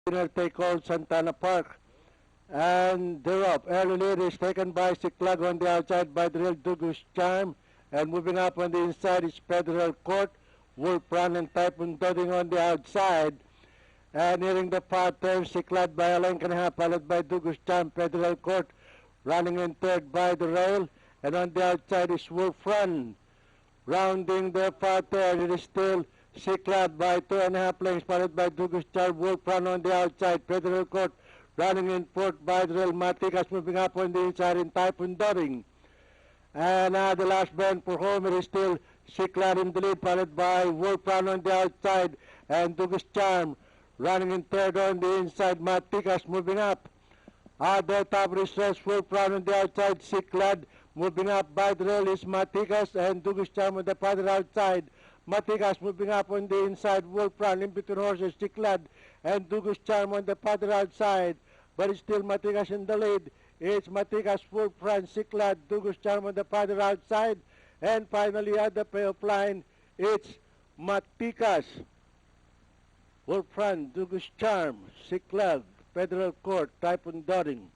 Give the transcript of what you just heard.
winner take all Santana Park. And they're up. Early lead is taken by Siklag on the outside by Drill Dugus Charm. And moving up on the inside is Federal Court. Wolf Run and Typhoon Dotting on the outside. And nearing the far turn, Siklag by a length and a half, followed by Dugus Charm, Federal Court. Running in third by the rail. And on the outside is Wolf Run. Rounding the far turn, it is still Siklag by 2.5 lengths, followed by Dugus Charm, Wolf Run on the outside, Federal Court. Running in fourth by the rail, Matikas moving up on the inside in Typhoon Dotting. And the last bend for home, it is still Siklag in the lead, followed by Wolf Run on the outside, and Dugus Charm running in third on the inside, Matikas moving up. The top restress, Wolf Run on the outside, Siklag moving up by the rail is Matikas, and Dugus Charm on the farther outside. Matikas moving up on the inside, Wolf Run in between horses, Siklag and Dugus Charm on the farther outside. But it's still Matikas in the lead. It's Matikas, Wolf Run, Siklag, Dugus Charm on the farther outside. And finally at the payoff line, it's Matikas, Wolf Run, Dugus Charm, Siklag, Federal Court, Typhoon Dotting.